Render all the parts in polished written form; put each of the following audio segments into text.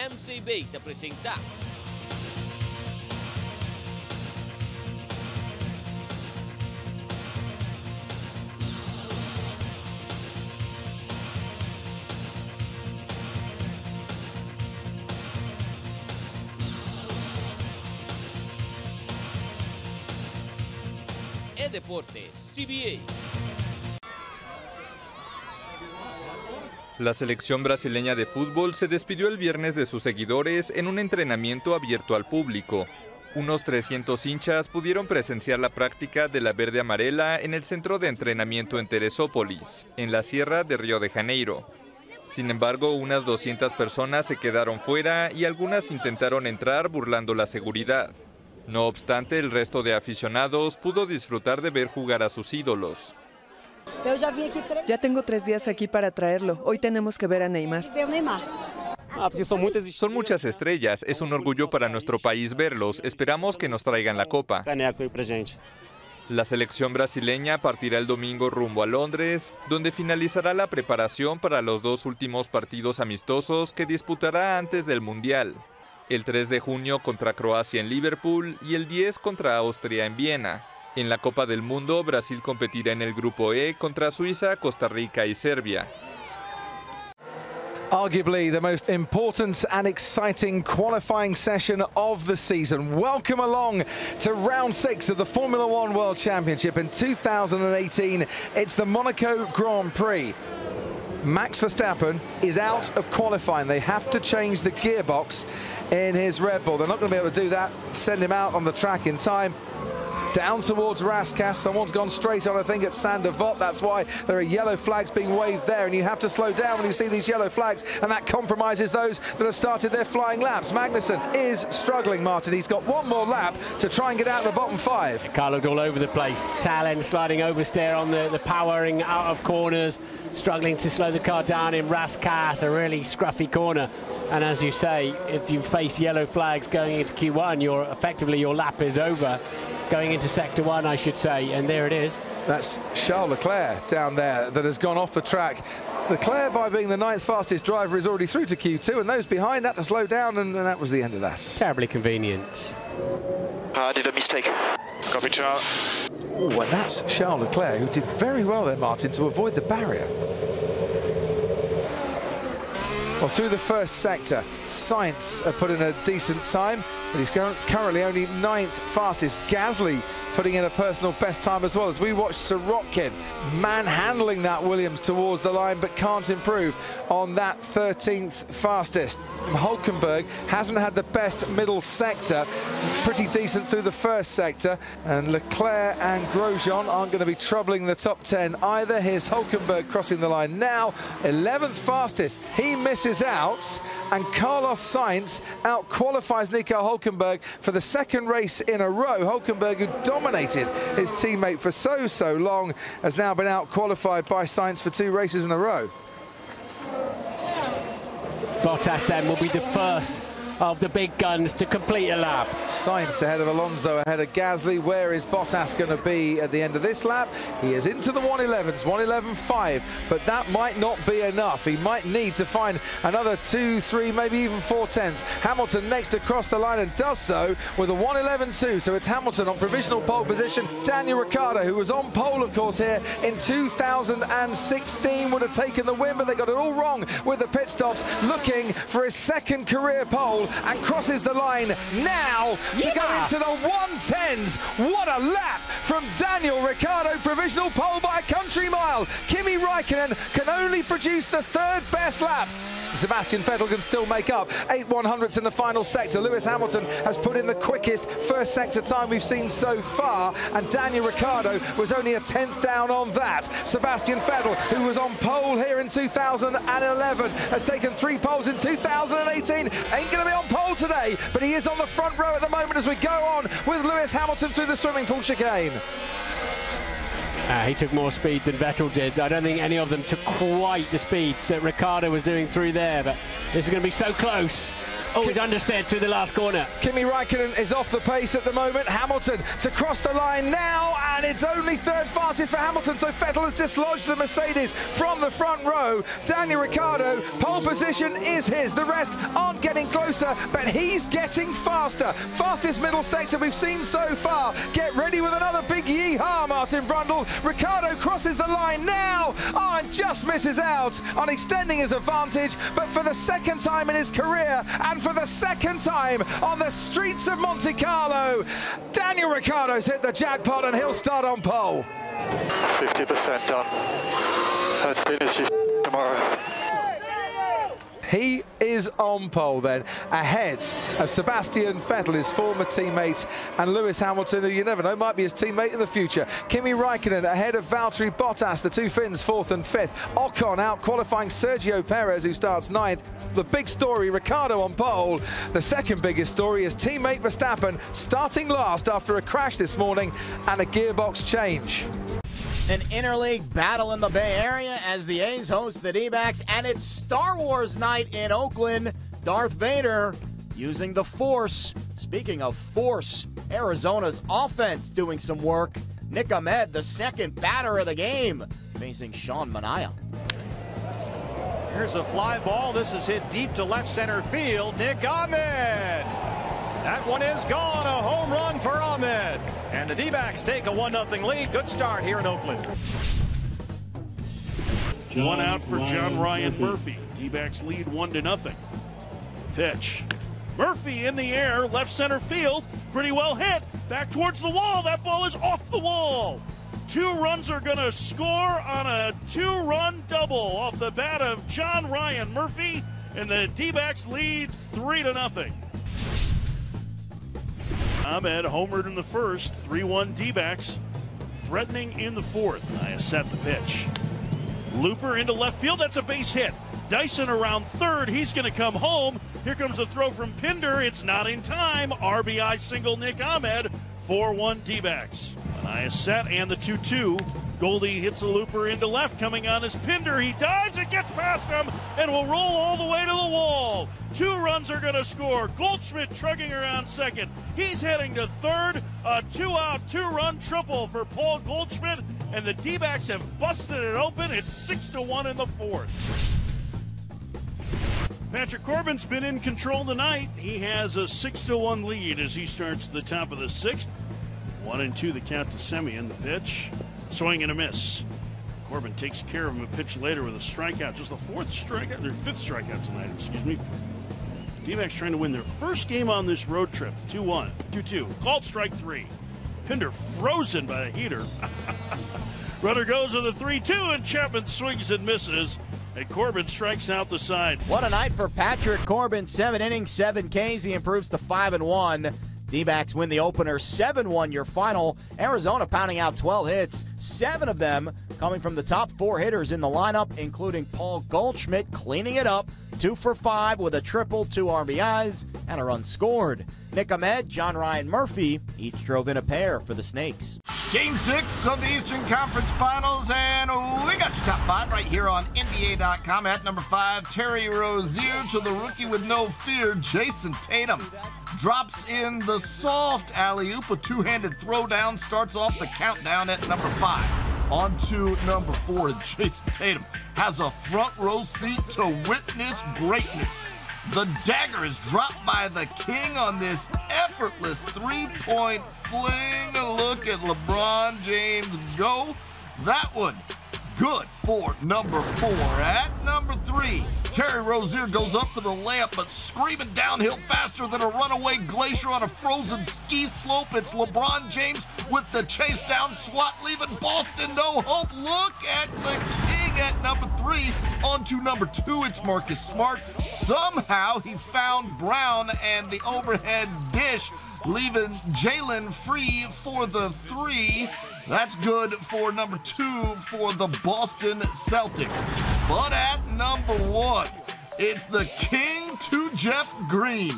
MCB te presenta Deportes CBA. La selección brasileña de fútbol se despidió el viernes de sus seguidores en un entrenamiento abierto al público. Unos 300 hinchas pudieron presenciar la práctica de la verde amarela en el centro de entrenamiento en Teresópolis, en la Sierra de Río de Janeiro. Sin embargo, unas 200 personas se quedaron fuera y algunas intentaron entrar burlando la seguridad. No obstante, el resto de aficionados pudo disfrutar de ver jugar a sus ídolos. Ya tengo 3 días aquí para traerlo. Hoy tenemos que ver a Neymar. Son muchas estrellas. Es un orgullo para nuestro país verlos. Esperamos que nos traigan la copa. La selección brasileña partirá el domingo rumbo a Londres, donde finalizará la preparación para los 2 últimos partidos amistosos que disputará antes del Mundial. El 3 de junio contra Croacia en Liverpool y el 10 contra Austria en Viena. En la Copa del Mundo, Brasil competirá en el Grupo E contra Suiza, Costa Rica y Serbia. Arguably the most important and exciting qualifying session of the season. Welcome along to round 6 of the Formula One World Championship in 2018. It's the Monaco Grand Prix. Max Verstappen is out of qualifying. They have to change the gearbox in his Red Bull. They're not going to be able to do that, send him out on the track in time. Down towards Raskas, someone's gone straight on, I think, at Sander Vot. That's why there are yellow flags being waved there, and you have to slow down when you see these yellow flags, and that compromises those that have started their flying laps. Magnussen is struggling, Martin. He's got one more lap to try and get out of the bottom 5. Car looked all over the place. Tail end sliding oversteer on the powering out of corners, struggling to slow the car down in Raskas, a really scruffy corner. And as you say, if you face yellow flags going into Q1, effectively your lap is over. Going into Sector 1, I should say, and there it is. That's Charles Leclerc down there that has gone off the track. Leclerc, by being the 9th fastest driver, is already through to Q2, and those behind had to slow down, and that was the end of that. Terribly convenient. I did a mistake. Copy, Charles. Oh, and that's Charles Leclerc, who did very well there, Martin, to avoid the barrier. Well, through the first sector, Sainz put in a decent time, but he's currently only 9th fastest. Gasly putting in a personal best time as well, as we watch Sirotkin manhandling that Williams towards the line, but can't improve on that 13th fastest. Hulkenberg hasn't had the best middle sector, pretty decent through the first sector, and Leclerc and Grosjean aren't going to be troubling the top 10 either. Here's Hulkenberg crossing the line now, 11th fastest. He misses out, and Carlos Sainz out-qualifies Nico Hulkenberg for the 2nd race in a row. Hulkenberg, who dominated his teammate for so long, has now been out-qualified by Sainz for 2 races in a row. Bottas then will be the first of the big guns to complete a lap. Sainz ahead of Alonso, ahead of Gasly. Where is Bottas going to be at the end of this lap? He is into the 111s, 111.5, but that might not be enough. He might need to find another 2, 3, maybe even 4 tenths. Hamilton next across the line and does so with a 111.2, so it's Hamilton on provisional pole position. Daniel Ricciardo, who was on pole, of course, here in 2016, would have taken the win, but they got it all wrong with the pit stops, looking for his 2nd career pole, and crosses the line now to go into the 110s. What a lap from Daniel Ricciardo, provisional pole by a country mile. Kimi Räikkönen can only produce the 3rd best lap. Sebastian Vettel can still make up 8 100ths in the final sector. Lewis Hamilton has put in the quickest first sector time we've seen so far, and Daniel Ricciardo was only a 10th down on that. Sebastian Vettel, who was on pole here in 2011, has taken 3 poles in 2018. Ain't going to be on pole today, but he is on the front row at the moment as we go on with Lewis Hamilton through the swimming pool chicane. He took more speed than Vettel did. I don't think any of them took quite the speed that Ricciardo was doing through there, but this is going to be so close. Oh, he's understeered through the last corner. Kimi Räikkönen is off the pace at the moment. Hamilton to cross the line now, and it's only third fastest for Hamilton, so Vettel has dislodged the Mercedes from the front row. Daniel Ricciardo, pole position is his. The rest aren't getting closer, but he's getting faster. Fastest middle sector we've seen so far. Get ready with another big yeehaw, Martin Brundle. Ricciardo crosses the line now, and just misses out on extending his advantage, but for the second time in his career, and for the second time on the streets of Monte Carlo, Daniel Ricciardo's hit the jackpot and he'll start on pole. 50% done. Let's finish this tomorrow. He is on pole then, ahead of Sebastian Vettel, his former teammate, and Lewis Hamilton, who you never know, might be his teammate in the future. Kimi Räikkönen ahead of Valtteri Bottas, the two Finns, 4th and 5th. Ocon out qualifying Sergio Perez, who starts 9th. The big story, Ricciardo on pole. The second biggest story is teammate Verstappen starting last after a crash this morning and a gearbox change. An interleague battle in the Bay Area as the A's host the D-backs, and it's Star Wars night in Oakland. Darth Vader using the Force. Speaking of Force, Arizona's offense doing some work. Nick Ahmed, the second batter of the game, facing Sean Manaea. Here's a fly ball. This is hit deep to left center field. Nick Ahmed. That one is gone. A home run for Ahmed. And the D-backs take a 1-0 lead. Good start here in Oakland. One out for John Ryan Murphy. D-backs lead 1-0. Pitch. Murphy in the air, left center field. Pretty well hit. Back towards the wall. That ball is off the wall. 2 runs are going to score on a 2-run double off the bat of John Ryan Murphy. And the D-backs lead 3-0. Ahmed homered in the first, 3-1 D-backs, threatening in the fourth. Manaea set the pitch. Looper into left field, that's a base hit. Dyson around third, he's going to come home. Here comes a throw from Pinder, it's not in time. RBI single Nick Ahmed, 4-1 D-backs. Manaea set and the 2-2. Goldie hits a looper into left, coming on is Pinder. He dives, it gets past him, and will roll all the way to the wall. 2 runs are going to score. Goldschmidt trucking around second. He's heading to third. A 2-out, 2-run triple for Paul Goldschmidt, and the D-backs have busted it open. It's 6-1 in the fourth. Patrick Corbin's been in control tonight. He has a 6-1 lead as he starts the top of the 6th. 1-2 the count to Semien. The pitch. Swing and a miss. Corbin takes care of him a pitch later with a strikeout. Just the 4th strikeout, their 5th strikeout tonight, excuse me. D-backs trying to win their first game on this road trip. 2-1, 2-2. Called strike 3. Pinder frozen by the heater. Runner goes with a 3-2, and Chapman swings and misses. And Corbin strikes out the side. What a night for Patrick Corbin. 7 innings, 7 Ks. He improves to 5-1. D-backs win the opener 7-1 your final. Arizona pounding out 12 hits, 7 of them coming from the top 4 hitters in the lineup, including Paul Goldschmidt cleaning it up, 2 for 5 with a triple, 2 RBIs, and a run scored. Nick Ahmed, John Ryan Murphy each drove in a pair for the Snakes. Game 6 of the Eastern Conference Finals, and we got your top 5 right here on NBA.com. At number 5, Terry Rozier to the rookie with no fear, Jason Tatum. Drops in the soft alley-oop, a 2-handed throwdown, starts off the countdown at number 5. On to number 4, Jason Tatum has a front row seat to witness greatness. The dagger is dropped by the king on this effortless 3-point fling. A look at LeBron James go. That one good for number 4. At number 3, Terry Rozier goes up for the layup, but screaming downhill faster than a runaway glacier on a frozen ski slope. It's LeBron James with the chase down swat, leaving Boston no hope. Look at the king at number 3. On to number 2, it's Marcus Smart. Somehow he found Brown and the overhead dish, leaving Jalen free for the 3. That's good for number 2 for the Boston Celtics. But at number 1, it's the king to Jeff Green.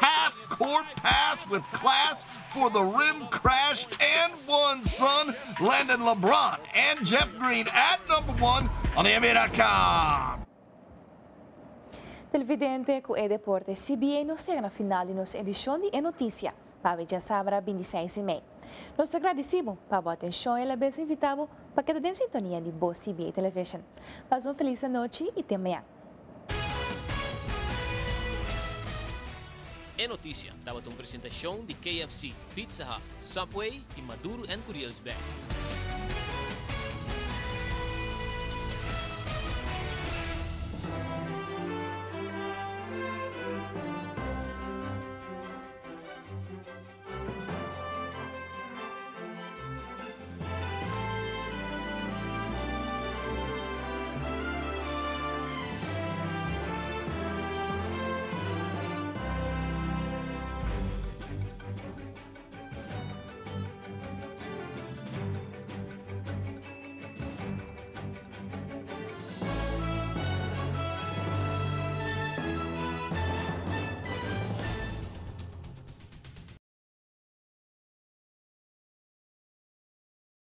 Half-court pass with class for the rim crash and one, son. Landon LeBron and Jeff Green at number 1 on the NBA.com. Televidente com o Deporte CBA nos chega na final de nossa edição de Notisia, para já sábado 26/6. Nós agradecemos para a atenção e a vez invitamos para que tenha sintonia de boa CBA Television. Mas uma feliz noite e até amanhã. É notícia, estava uma apresentação de KFC, Pizza Hut, Subway e Maduro and Curious Bag.